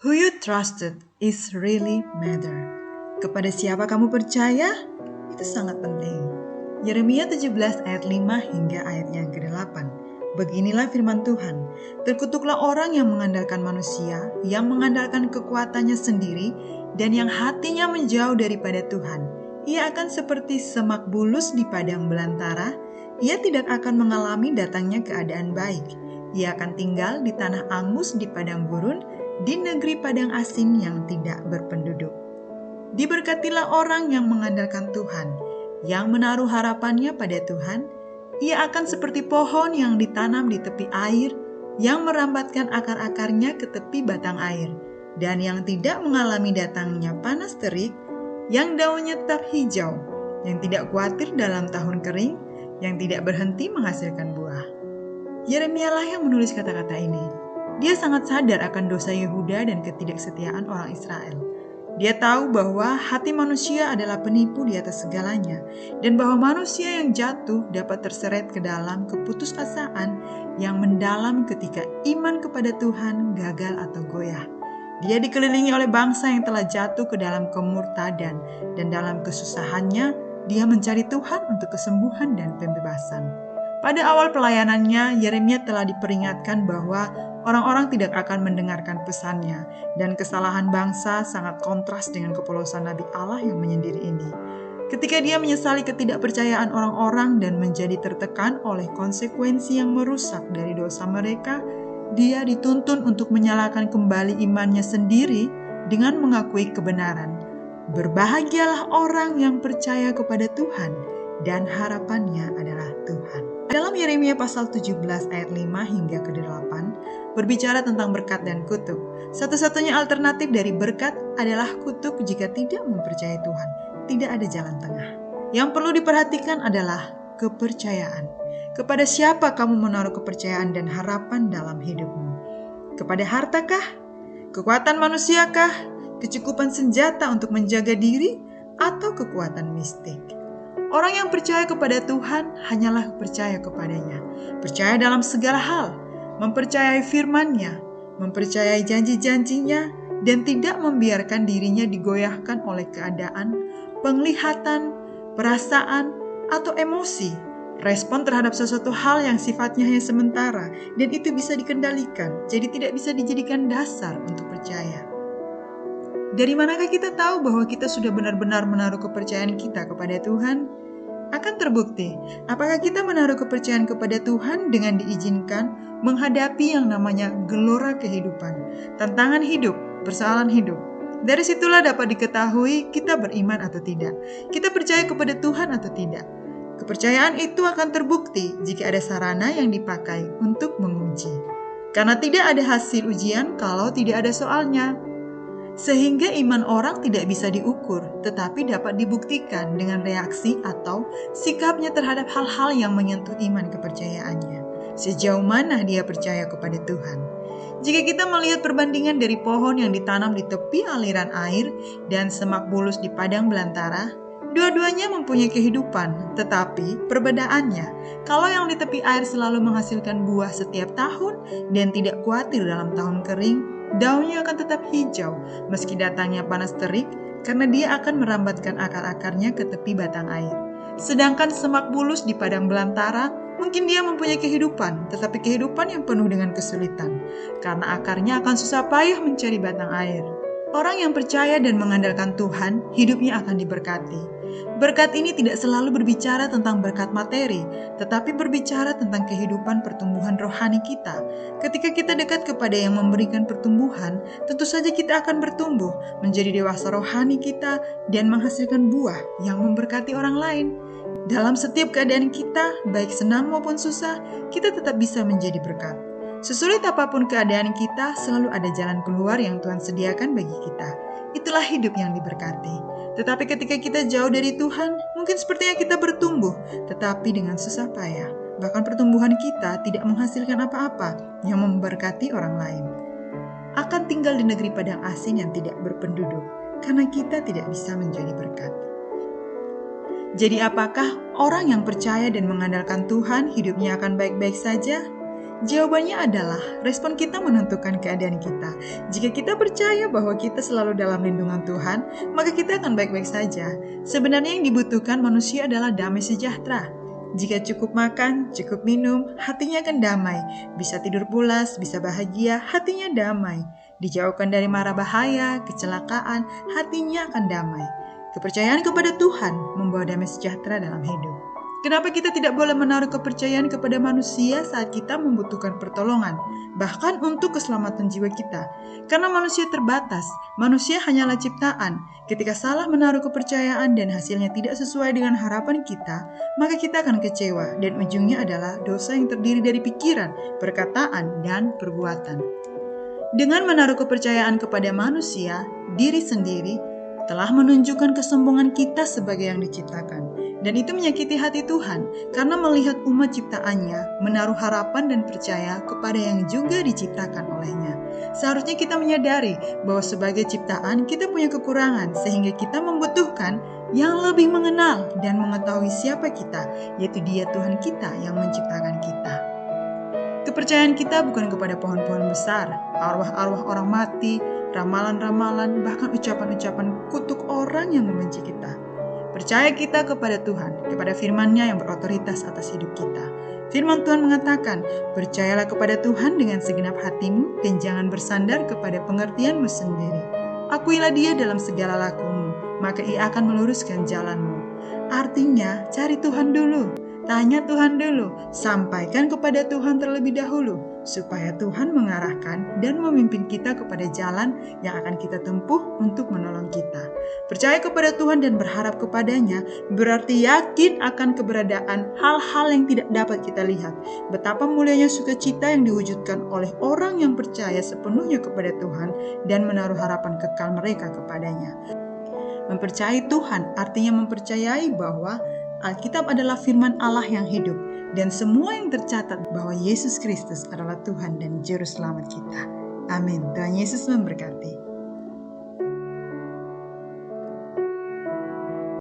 Who you trusted is really matter. Kepada siapa kamu percaya, itu sangat penting. Yeremia 17 ayat 5 hingga ayat yang ke-8. Beginilah firman Tuhan, terkutuklah orang yang mengandalkan manusia, yang mengandalkan kekuatannya sendiri, dan yang hatinya menjauh daripada Tuhan. Ia akan seperti semak bulus di padang belantara, ia tidak akan mengalami datangnya keadaan baik. Ia akan tinggal di tanah angus di padang gurun, di negeri padang asin yang tidak berpenduduk. Diberkatilah orang yang mengandalkan Tuhan, yang menaruh harapannya pada Tuhan. Ia akan seperti pohon yang ditanam di tepi air, yang merambatkan akar-akarnya ke tepi batang air, dan yang tidak mengalami datangnya panas terik, yang daunnya tetap hijau, yang tidak khawatir dalam tahun kering, yang tidak berhenti menghasilkan buah. Yeremia lah yang menulis kata-kata ini. Dia sangat sadar akan dosa Yehuda dan ketidaksetiaan orang Israel. Dia tahu bahwa hati manusia adalah penipu di atas segalanya, dan bahwa manusia yang jatuh dapat terseret ke dalam keputusasaan yang mendalam ketika iman kepada Tuhan gagal atau goyah. Dia dikelilingi oleh bangsa yang telah jatuh ke dalam kemurtadan, dan dalam kesusahannya, dia mencari Tuhan untuk kesembuhan dan pembebasan. Pada awal pelayanannya, Yeremia telah diperingatkan bahwa orang-orang tidak akan mendengarkan pesannya, dan kesalahan bangsa sangat kontras dengan kepolosan Nabi Allah yang menyendiri ini. Ketika dia menyesali ketidakpercayaan orang-orang dan menjadi tertekan oleh konsekuensi yang merusak dari dosa mereka, dia dituntun untuk menyalakan kembali imannya sendiri dengan mengakui kebenaran. Berbahagialah orang yang percaya kepada Tuhan dan harapannya adalah Tuhan. Dalam Yeremia pasal 17 ayat 5 hingga ke-8 berbicara tentang berkat dan kutuk. Satu-satunya alternatif dari berkat adalah kutuk jika tidak mempercayai Tuhan. Tidak ada jalan tengah. Yang perlu diperhatikan adalah kepercayaan. Kepada siapa kamu menaruh kepercayaan dan harapan dalam hidupmu? Kepada hartakah? Kekuatan manusiakah? Kecukupan senjata untuk menjaga diri? Atau kekuatan mistik? Orang yang percaya kepada Tuhan hanyalah percaya kepadanya. Percaya dalam segala hal, mempercayai firman-Nya, mempercayai janji-janjinya, dan tidak membiarkan dirinya digoyahkan oleh keadaan, penglihatan, perasaan, atau emosi. Respon terhadap sesuatu hal yang sifatnya hanya sementara, dan itu bisa dikendalikan, jadi tidak bisa dijadikan dasar untuk percaya. Dari manakah kita tahu bahwa kita sudah benar-benar menaruh kepercayaan kita kepada Tuhan? Akan terbukti, apakah kita menaruh kepercayaan kepada Tuhan dengan diizinkan menghadapi yang namanya gelora kehidupan, tantangan hidup, persoalan hidup. Dari situlah dapat diketahui kita beriman atau tidak, kita percaya kepada Tuhan atau tidak. Kepercayaan itu akan terbukti jika ada sarana yang dipakai untuk menguji. Karena tidak ada hasil ujian kalau tidak ada soalnya. Sehingga iman orang tidak bisa diukur, tetapi dapat dibuktikan dengan reaksi atau sikapnya terhadap hal-hal yang menyentuh iman kepercayaannya. Sejauh mana dia percaya kepada Tuhan. Jika kita melihat perbandingan dari pohon yang ditanam di tepi aliran air dan semak bulus di padang belantara, dua-duanya mempunyai kehidupan, tetapi perbedaannya, kalau yang di tepi air selalu menghasilkan buah setiap tahun dan tidak khawatir dalam tahun kering, daunnya akan tetap hijau meski datangnya panas terik karena dia akan merambatkan akar-akarnya ke tepi batang air. Sedangkan semak bulus di padang belantara mungkin dia mempunyai kehidupan, tetapi kehidupan yang penuh dengan kesulitan karena akarnya akan susah payah mencari batang air. Orang yang percaya dan mengandalkan Tuhan, hidupnya akan diberkati. Berkat ini tidak selalu berbicara tentang berkat materi, tetapi berbicara tentang kehidupan pertumbuhan rohani kita. Ketika kita dekat kepada yang memberikan pertumbuhan, tentu saja kita akan bertumbuh menjadi dewasa rohani kita dan menghasilkan buah yang memberkati orang lain. Dalam setiap keadaan kita, baik senang maupun susah, kita tetap bisa menjadi berkat. Sesulit apapun keadaan kita, selalu ada jalan keluar yang Tuhan sediakan bagi kita. Itulah hidup yang diberkati. Tetapi ketika kita jauh dari Tuhan, mungkin sepertinya kita bertumbuh, tetapi dengan susah payah. Bahkan pertumbuhan kita tidak menghasilkan apa-apa yang memberkati orang lain. Akan tinggal di negeri padang asin yang tidak berpenduduk, karena kita tidak bisa menjadi berkat. Jadi apakah orang yang percaya dan mengandalkan Tuhan hidupnya akan baik-baik saja? Jawabannya adalah respon kita menentukan keadaan kita. Jika kita percaya bahwa kita selalu dalam lindungan Tuhan, maka kita akan baik-baik saja. Sebenarnya yang dibutuhkan manusia adalah damai sejahtera. Jika cukup makan, cukup minum, hatinya akan damai. Bisa tidur pulas, bisa bahagia, hatinya damai. Dijauhkan dari mara bahaya, kecelakaan, hatinya akan damai. Kepercayaan kepada Tuhan membawa damai sejahtera dalam hidup. Kenapa kita tidak boleh menaruh kepercayaan kepada manusia saat kita membutuhkan pertolongan, bahkan untuk keselamatan jiwa kita? Karena manusia terbatas, manusia hanyalah ciptaan. Ketika salah menaruh kepercayaan dan hasilnya tidak sesuai dengan harapan kita, maka kita akan kecewa dan ujungnya adalah dosa yang terdiri dari pikiran, perkataan, dan perbuatan. Dengan menaruh kepercayaan kepada manusia, diri sendiri telah menunjukkan kesombongan kita sebagai yang diciptakan. Dan itu menyakiti hati Tuhan karena melihat umat ciptaannya menaruh harapan dan percaya kepada yang juga diciptakan olehnya. Seharusnya kita menyadari bahwa sebagai ciptaan kita punya kekurangan sehingga kita membutuhkan yang lebih mengenal dan mengetahui siapa kita, yaitu Dia Tuhan kita yang menciptakan kita. Kepercayaan kita bukan kepada pohon-pohon besar, arwah-arwah orang mati, ramalan-ramalan, bahkan ucapan-ucapan kutuk orang yang membenci kita. Percaya kita kepada Tuhan, kepada firman-Nya yang berotoritas atas hidup kita. Firman Tuhan mengatakan, percayalah kepada Tuhan dengan segenap hatimu dan jangan bersandar kepada pengertianmu sendiri. Akuilah Dia dalam segala lakumu, maka Ia akan meluruskan jalanmu. Artinya, cari Tuhan dulu. Tanya Tuhan dulu, sampaikan kepada Tuhan terlebih dahulu, supaya Tuhan mengarahkan dan memimpin kita kepada jalan yang akan kita tempuh untuk menolong kita. Percaya kepada Tuhan dan berharap kepadanya berarti yakin akan keberadaan hal-hal yang tidak dapat kita lihat. Betapa mulianya sukacita yang diwujudkan oleh orang yang percaya sepenuhnya kepada Tuhan dan menaruh harapan kekal mereka kepadanya. Mempercayai Tuhan artinya mempercayai bahwa Alkitab adalah firman Allah yang hidup dan semua yang tercatat bahwa Yesus Kristus adalah Tuhan dan Juru Selamat kita. Amin. Tuhan Yesus memberkati.